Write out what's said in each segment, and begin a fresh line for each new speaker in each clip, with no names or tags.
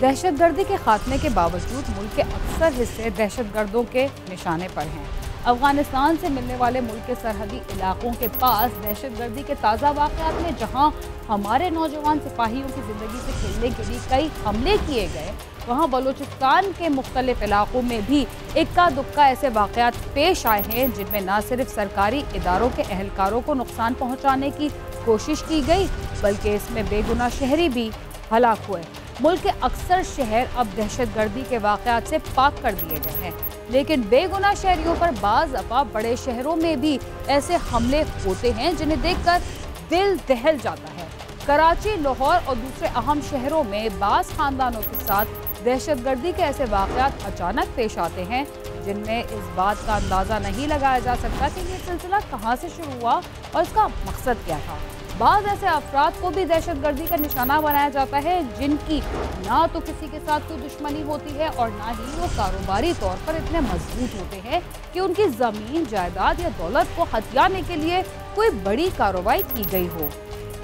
दहशतगर्दी के खात्मे के बावजूद मुल्क के अक्सर हिस्से दहशतगर्दों के निशाने पर हैं। अफगानिस्तान से मिलने वाले मुल्क के सरहदी इलाकों के पास दहशतगर्दी के ताज़ा वाक़यात में जहां हमारे नौजवान सिपाहियों की ज़िंदगी से खेलने के लिए कई हमले किए गए, वहां बलूचिस्तान के मुख्तलिफ इलाकों में भी इक्का दुक्का ऐसे वाक़यात पेश आए हैं जिनमें न सिर्फ सरकारी इदारों के अहलकारों को नुकसान पहुँचाने की कोशिश की गई, बल्कि इसमें बेगुनाह शहरी भी हलाक हुए। मुल्क के अक्सर शहर अब दहशतगर्दी के वाक़यात से पाक कर दिए गए हैं, लेकिन बेगुनाह शहरियों पर बाज़ दफ़ा बड़े शहरों में भी ऐसे हमले होते हैं जिन्हें देखकर दिल दहल जाता है। कराची, लाहौर और दूसरे अहम शहरों में बाज़ खानदानों के साथ दहशतगर्दी के ऐसे वाक़यात अचानक पेश आते हैं जिनमें इस बात का अंदाज़ा नहीं लगाया जा सकता कि ये सिलसिला कहाँ से शुरू हुआ और इसका मकसद क्या था। बाज़ ऐसे अफराद को भी दहशतगर्दी का निशाना बनाया जाता है जिनकी ना तो किसी के साथ कोई दुश्मनी होती है और ना ही वो कारोबारी तौर पर इतने मजबूत होते हैं कि उनकी ज़मीन, जायदाद या दौलत को हथियाने के लिए कोई बड़ी कार्रवाई की गई हो।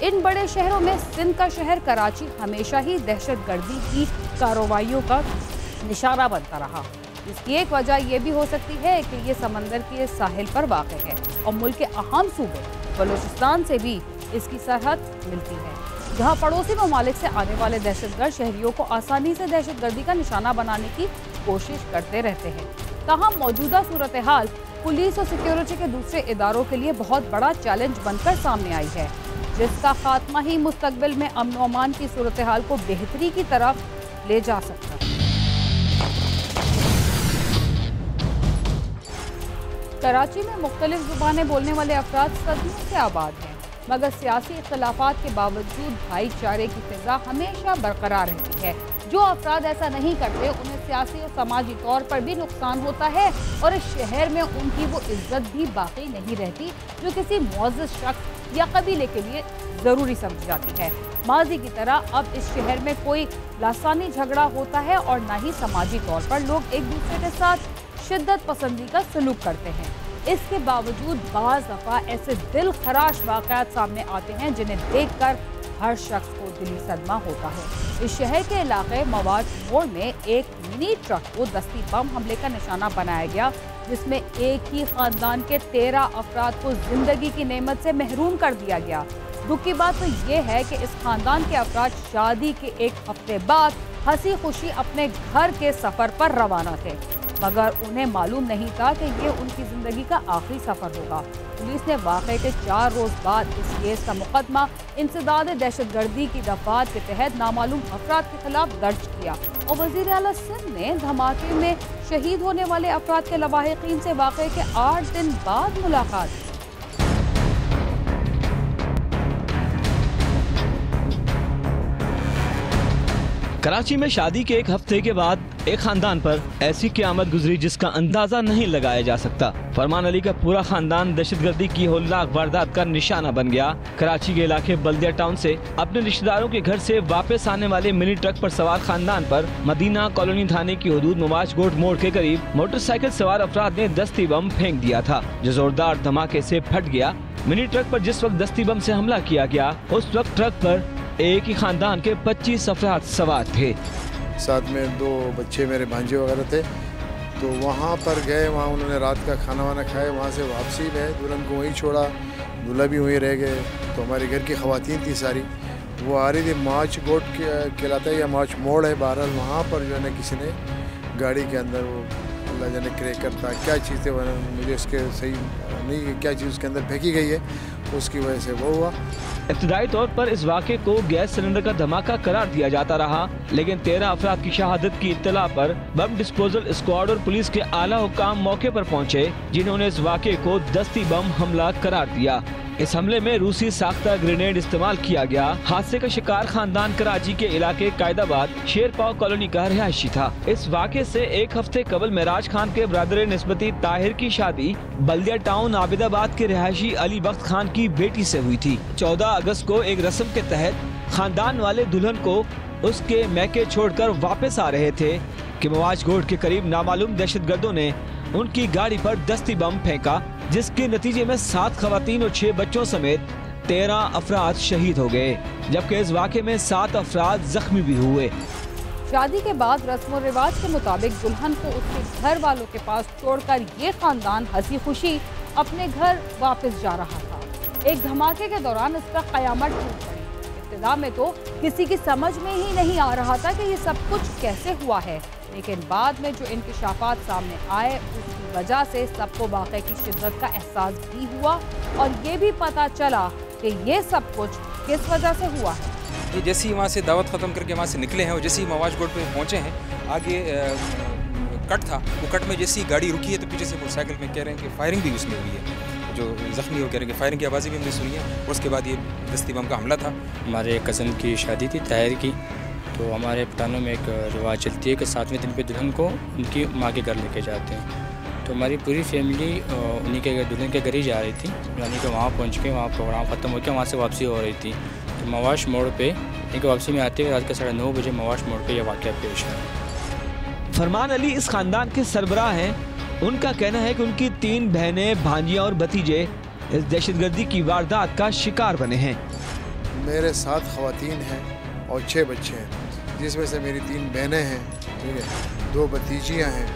इन बड़े शहरों में सिंध का शहर कराची हमेशा ही दहशतगर्दी की कार्रवाइयों का निशाना बनता रहा। इसकी एक वजह यह भी हो सकती है कि ये समंदर के साहिल पर वाक़ है और मुल्क के अहम सूबे बलूचिस्तान से भी इसकी सरहद मिलती है, जहां पड़ोसी ममालिक से आने वाले दहशतगर्द शहरियों को आसानी से दहशतगर्दी का निशाना बनाने की कोशिश करते रहते हैं। ताहम मौजूदा सूरत हाल पुलिस और सिक्योरिटी के दूसरे इदारों के लिए बहुत बड़ा चैलेंज बनकर सामने आई है, जिसका खात्मा ही मुस्तकबिल में अमन और अमान की सूरत हाल को बेहतरी की तरफ ले जा सकता है। कराची में मुख्तलिफ जुबानें बोलने वाले अफराद सदियों से आबाद हैं, मगर सियासी इख्तलाफात के बावजूद भाईचारे की फिजा हमेशा बरकरार रहती है। जो अफराद ऐसा नहीं करते उन्हें सियासी और समाजी तौर पर भी नुकसान होता है और इस शहर में उनकी वो इज्जत भी बाकी नहीं रहती जो किसी मुअज़्ज़ज़ शख्स या कबीले के लिए ज़रूरी समझी जाती है। माजी की तरह अब इस शहर में कोई लासानी झगड़ा होता है और न ही समाजी तौर पर लोग एक दूसरे के साथ शिद्दत पसंदी का सलूक करते हैं। इसके बावजूद बाज़ दफ़ा ऐसे दिल खराश वाक़यात सामने आते हैं जिन्हें देखकर हर शख्स को दिली सदमा होता है। इस शहर के इलाके मवाज मोड़ में एक मिनी ट्रक को दस्ती बम हमले का निशाना बनाया गया, जिसमें एक ही खानदान के 13 अफराद को जिंदगी की नेमत से महरूम कर दिया गया। दुख की बात तो ये है कि इस खानदान के अफराद शादी के एक हफ्ते बाद हंसी खुशी अपने घर के सफ़र पर रवाना थे, मगर उन्हें मालूम नहीं था कि ये उनकी ज़िंदगी का आखिरी सफ़र होगा। पुलिस ने वाक़े के 4 रोज़ बाद इस केस का मुकदमा इंसदाद दहशतगर्दी की दफ़ात के तहत नामालूम अफराद के खिलाफ दर्ज किया और वज़ीर आला सिंध ने धमाके में शहीद होने वाले अफराद के लवाहिकीन से वाक़े के 8 दिन बाद मुलाकात की।
कराची में शादी के एक हफ्ते के बाद एक खानदान पर ऐसी क़यामत गुजरी जिसका अंदाजा नहीं लगाया जा सकता। फरमान अली का पूरा खानदान दहशतगर्दी की होलनाक वारदात का निशाना बन गया। कराची के इलाके बल्दिया टाउन से अपने रिश्तेदारों के घर से वापस आने वाले मिनी ट्रक पर सवार खानदान पर मदीना कॉलोनी थाने की हदूद मवाज गोट मोड़ के करीब मोटरसाइकिल सवार अफराद ने दस्ती बम फेंक दिया था, जो जोरदार धमाके से फट गया। मिनी ट्रक पर जिस वक्त दस्ती बम से हमला किया गया, उस वक्त ट्रक पर एक ही खानदान के 25 अफराद सवार थे।
साथ में 2 बच्चे मेरे भांजे वगैरह थे, तो वहाँ पर गए। वहाँ उन्होंने रात का खाना वाना खाया। वहाँ से वापसी में दुल्हन को वहीं छोड़ा, दूल्हा भी वहीं रह गए। तो हमारे घर की ख़वातीन थी सारी, वो आ रही थी मार्च गोट कहलाता है या मार्च मोड़ है, बहरहाल वहाँ पर जो है ना किसी ने गाड़ी के अंदर वो अल्लाह जाने क्रैकर था क्या चीज़ थे, मुझे इसके सही नहीं क्या चीज़ उसके अंदर फेंकी गई है, उसकी वजह से वो हुआ।
इब्तदाई तौर पर इस वाक़े को गैस सिलेंडर का धमाका करार दिया जाता रहा, लेकिन 13 अफराद की शहादत की इत्तला पर बम डिस्पोजल स्क्वाड और पुलिस के आला हुक्काम मौके पर पहुंचे, जिन्होंने इस वाक़े को दस्ती बम हमला करार दिया। इस हमले में रूसी साख्ता ग्रेनेड इस्तेमाल किया गया। हादसे का शिकार खानदान कराची के इलाके कायदाबाद शेरपाव कॉलोनी का रिहायशी था। इस वाक़े से एक हफ्ते कबल मेराज खान के ब्रदर निस्बती ताहिर की शादी बल्दिया टाउन आबिदाबाद के रिहायशी अली बख्त खान की बेटी से हुई थी। 14 अगस्त को एक रस्म के तहत खानदान वाले दुल्हन को उसके मैके छोड़कर वापस आ रहे थे कि मवाज गोट के करीब नामालूम दहशतगर्दों ने उनकी गाड़ी पर दस्ती बम फेंका, जिसके नतीजे में 7 खवातीन और 6 बच्चों समेत 13 अफराद शहीद हो गए, जबकि इस वाक़े में 7 अफराद जख्मी भी हुए।
शादी के बाद रस्म रिवाज के मुताबिक दुल्हन को उसके घर वालों के पास छोड़कर ये खानदान हंसी खुशी अपने घर वापस जा रहा था। एक धमाके के दौरान इसका कयामत टूट पड़ी। इब्तिदा में तो किसी की समझ में ही नहीं आ रहा था कि ये सब कुछ कैसे हुआ है, लेकिन बाद में जो इंकशाफात सामने आए उसकी वजह से सबको वाक़े की शिद्दत का एहसास भी हुआ और ये भी पता चला कि ये सब कुछ किस वजह से हुआ है।
ये जैसे ही वहाँ से दावत ख़त्म करके वहाँ से निकले हैं और जैसे ही मवाज गोड पे पहुँचे हैं, आगे कट था, वो कट में जैसी गाड़ी रुकी है तो पीछे से मोटरसाइकिल में कह रहे हैं कि फायरिंग भी उसमें हुई है। जो ज़ख्मी हो कह रहे हैं कि फायरिंग की आवाज़ें भी हमने सुनी है और उसके बाद ये दस्ती बम का हमला था।
हमारे कज़न की शादी थी ताहिर की, तो हमारे पठानों में एक रिवाज चलती है कि 7वें दिन पे दुल्हन को उनकी माँ के घर लेके जाते हैं। तो हमारी पूरी फैमिली उन्हीं के दुल्हन के घर ही जा रही थी, यानी कि वहाँ पहुँच के वहाँ प्रोग्राम ख़त्म हो गया, वहाँ से वापसी हो रही थी। तो मवाश मोड़ पे इनकी वापसी में आते हुए रात के 9:30 बजे मवाश मोड़ पे यह वाक़या पेश आया।
फरमान अली इस खानदान के सरबराह हैं। उनका कहना है कि उनकी 3 बहनें, भांजियां और भतीजे इस दहशतगर्दी की वारदात का शिकार बने हैं।
मेरे 7 ख़वातीन हैं और 6 बच्चे हैं, जिसमें से मेरी 3 बहनें हैं, ठीक है, 2 भतीजियाँ हैं,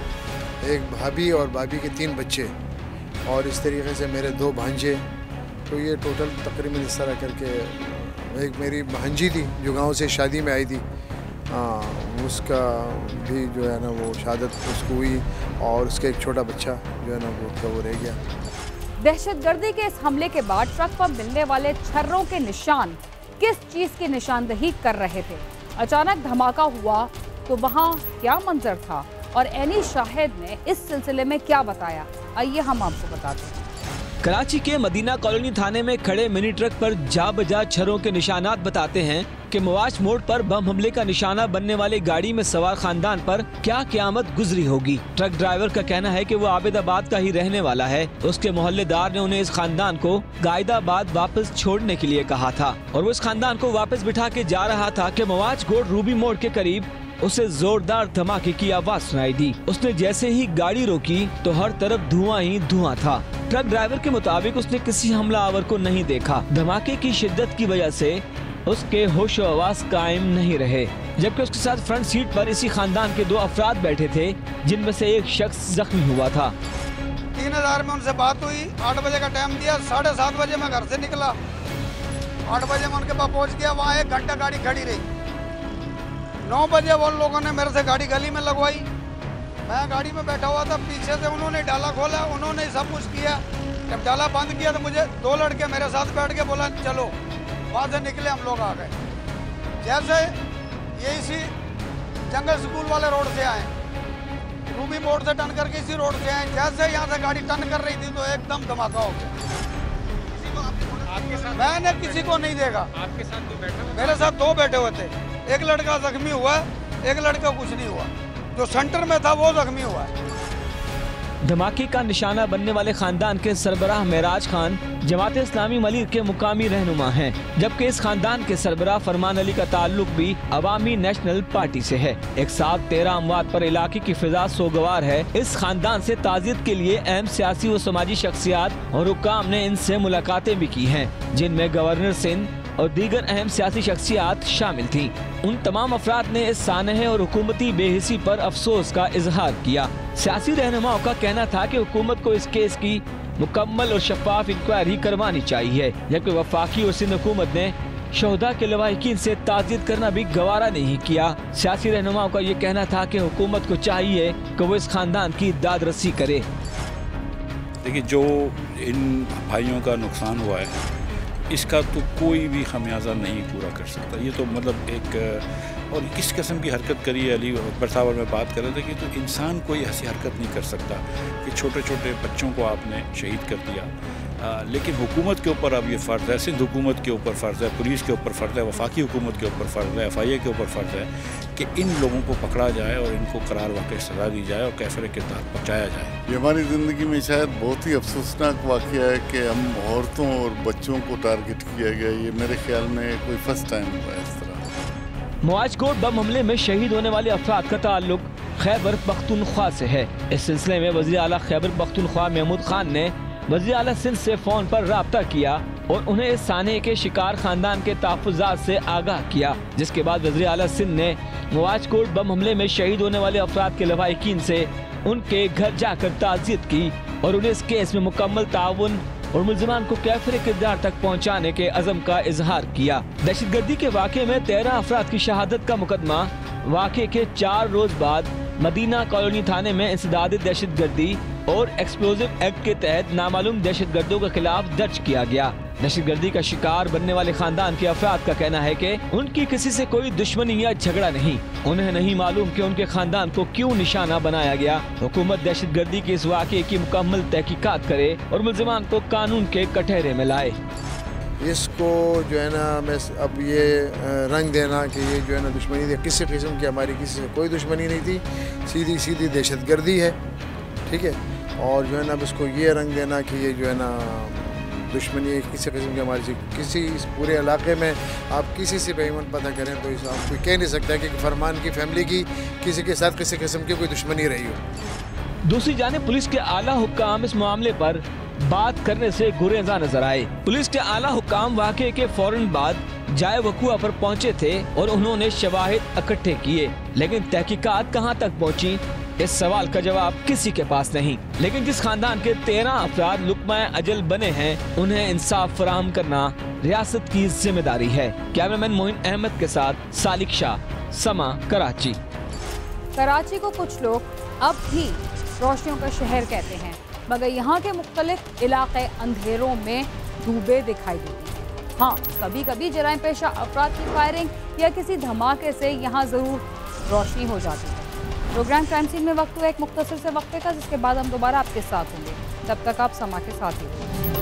एक भाभी और भाभी के 3 बच्चे और इस तरीके से मेरे 2 भांजे। तो ये टोटल तकरीबन इस तरह करके एक मेरी भांजी थी जो गांव से शादी में आई थी, उसका भी जो है ना वो शहादत उसको हुई और उसका एक छोटा बच्चा जो है ना वो रह गया।
दहशतगर्दी के इस हमले के बाद ट्रक पर मिलने वाले छर्रों के निशान किस चीज की निशानदही कर रहे थे? अचानक धमाका हुआ तो वहां क्या मंजर था और एनी शाहिद ने इस सिलसिले में क्या बताया, आइए हम आपको बताते हैं।
कराची के मदीना कॉलोनी थाने में खड़े मिनी ट्रक पर जा बजा छर्रों के निशानात बताते हैं कि मवाश मोड़ पर बम हमले का निशाना बनने वाली गाड़ी में सवार खानदान पर क्या क़यामत गुजरी होगी। ट्रक ड्राइवर का कहना है कि वो आबिदाबाद का ही रहने वाला है। उसके मोहल्लेदार ने उन्हें इस खानदान को गायदाबाद वापस छोड़ने के लिए कहा था और वो इस खानदान को वापस बिठा के जा रहा था कि मवाज गोड रूबी मोड़ के करीब उसे जोरदार धमाके की आवाज सुनाई दी। उसने जैसे ही गाड़ी रोकी तो हर तरफ धुआं ही धुआं था। ट्रक ड्राइवर के मुताबिक उसने किसी हमलावर को नहीं देखा। धमाके की शिद्दत की वजह से उसके होशो हवास कायम नहीं रहे, जबकि उसके साथ फ्रंट सीट पर इसी खानदान के 2 अफराद बैठे थे, जिनमें से एक शख्स जख्मी हुआ था।
3000 में उनसे बात हुई, 8 बजे का टाइम दिया, 7:30 बजे मैं घर से निकला, 8 बजे मैं उनके पास पहुंच गया। वहाँ 1 घंटा गाड़ी खड़ी रही। 9 बजे वो लोगों ने मेरे से गाड़ी गली में लगवाई। मैं गाड़ी में बैठा हुआ था, पीछे से उन्होंने डाला खोला, उन्होंने सब कुछ किया। जब डाला बंद किया तो मुझे 2 लड़के मेरे साथ बैठ के बोला चलो, वहाँ से निकले, हम लोग आ गए। जैसे ये इसी जंगल स्कूल वाले रोड से आए, रूबी मोड़ से टर्न करके इसी रोड से आए। जैसे यहाँ से गाड़ी टर्न कर रही थी तो एकदम धमाका हो गया। मैंने किसी को नहीं देखा। आपके साथ 2 बैठे? मेरे साथ 2 बैठे हुए थे। एक लड़का जख्मी हुआ, एक लड़का कुछ नहीं हुआ। जो सेंटर में था वो जख्मी हुआ है।
धमाके का निशाना बनने वाले खानदान के सरबराह मेराज खान जमात इस्लामी मलिर के मुकामी रहनुमा हैं, जबकि इस खानदान के सरबराह फरमान अली का ताल्लुक भी अवामी नेशनल पार्टी से है। एक साथ 13 अमवात पर इलाके की फिजा सोगवार है। इस खानदान से ताज़ियत के लिए अहम सियासी व समाजी शख्सियात और हुक्काम ने इनसे मुलाकातें भी की हैं, जिनमें गवर्नर सिंध और दीगर अहम सियासी शख्सियात शामिल थीं। उन तमाम अफराद ने इस सानहे और हुकूमती बेहिसी पर अफसोस का इजहार किया। सियासी रहनुमाओं का कहना था कि हुकूमत को इस केस की मुकम्मल और शफाफ इंक्वायरी करवानी चाहिए, जबकि वफाकी और सिंध हुकूमत ने शोहदा के लवाहिकीन से ताज़ियत करना भी गवारा नहीं किया। सियासी रहनुमाओं का ये कहना था कि हुकूमत को चाहिए कि वो इस खानदान की दाद रसी करे।
देखिए, जो इन भाइयों का नुकसान हुआ है इसका तो कोई भी खमियाजा नहीं पूरा कर सकता। ये तो मतलब एक और किस किस्म की हरकत करी है। अली अकबर साहब में बात कर रहे थे कि तो इंसान कोई ऐसी हरकत नहीं कर सकता कि छोटे छोटे बच्चों को आपने शहीद कर दिया। लेकिन हुकूमत के ऊपर अब ये फ़र्ज़ है, सिंध हुकूमत के ऊपर फ़र्ज़ है, पुलिस के ऊपर फ़र्ज़ है, वफाकी हुकूमत के ऊपर फ़र्ज़ है, FIA के ऊपर फ़र्ज़ है कि इन लोगों को पकड़ा जाए और इनको करार वाक़ई सज़ा दी जाए और कैफ़रे के तहत पहुँचाया जाए।
ये हमारी ज़िंदगी में शायद बहुत ही अफसोसनाक वाक़या है कि हम औरतों और बच्चों को टारगेट किया गया। ये मेरे ख्याल में कोई फर्स्ट टाइम हुआ है इस तरह।
मवाज गोड बम हमले में शहीद होने वाले अफराद का ताल्लुक खैबर पख्तूनख्वा से है। इस सिलसिले में वज़ीर आला खैबर पख्तूनख्वा महमूद खान ने वज़ीर आला सिंध से फ़ोन पर राब्ता किया और उन्हें इस सानहे के शिकार खानदान के तहफ़्फ़ुज़ात से आगाह किया, जिसके बाद वज़ीर आला सिंध ने मवाज कोट बम हमले में शहीद होने वाले अफराद के लवाहिकीन से उनके घर जाकर ताज़ियत की और उन्हें इस केस में मुकम्मल ताउन और मुल्ज़िमान को कैफिर किरदार तक पहुँचाने के अज़म का इजहार किया। दहशतगर्दी के वाक़े में 13 अफराद की शहादत का मुकदमा वाक़े के 4 रोज बाद मदीना कॉलोनी थाने में इंसदादी दहशतगर्दी और एक्सप्लोजिव एक्ट के तहत नामालूम दहशतगर्दों के खिलाफ दर्ज किया गया। दहशतगर्दी का शिकार बनने वाले खानदान के अफराद का कहना है कि उनकी किसी से कोई दुश्मनी या झगड़ा नहीं, उन्हें नहीं मालूम कि उनके खानदान को क्यों निशाना बनाया गया। हुकूमत दहशतगर्दी के इस वाक़े की मुकम्मल तहकीकात करे और मुल्ज़िमान को कानून के कटहरे में लाए।
इसको जो है ना, मैं अब ये रंग देना कि ये जो है ना दुश्मनी थी, किसी किस्म की हमारी किसी से कोई दुश्मनी नहीं थी, सीधी सीधी दहशतगर्दी है, ठीक है। और जो है ना अब इसको ये रंग देना कि ये जो है ना दुश्मनी है किसी किस्म की हमारी, किसी इस पूरे इलाके में आप किसी से बेईमान पता करें तो इस आप कोई कह नहीं सकता कि फरमान की फैमिली की किसी के साथ किसी किस्म की कोई दुश्मनी रही हो।
दूसरी जानिब पुलिस के आला हुक्काम इस मामले पर बात करने से गुरेज़ा नजर आए। पुलिस के आला हुक्काम वाक़े के फौरन बाद जाए वक़ुआ पर पहुंचे थे और उन्होंने शवाहिद इकट्ठे किए, लेकिन तहकीकात कहां तक पहुंची, इस सवाल का जवाब किसी के पास नहीं। लेकिन जिस खानदान के 13 अफराद लुक़्मा अजल बने हैं, उन्हें इंसाफ फराहम करना रियासत की जिम्मेदारी है। कैमरामैन मोइन अहमद के साथ सालिक शाह, समा, कराची।
कराची को कुछ लोग अब भी रोशनियों का शहर कहते हैं, मगर यहाँ के मुख्तलिफ इलाके अंधेरों में डूबे दिखाई देते हैं। हाँ, कभी कभी जराइम पेशा अफराद की फायरिंग या किसी धमाके से यहाँ ज़रूर रोशनी हो जाती है। प्रोग्राम क्राइम सीन में वक्त हुआ एक मुख्तसर से वक्फे का, जिसके बाद हम दोबारा आपके साथ होंगे। तब तक आप समा के साथ ही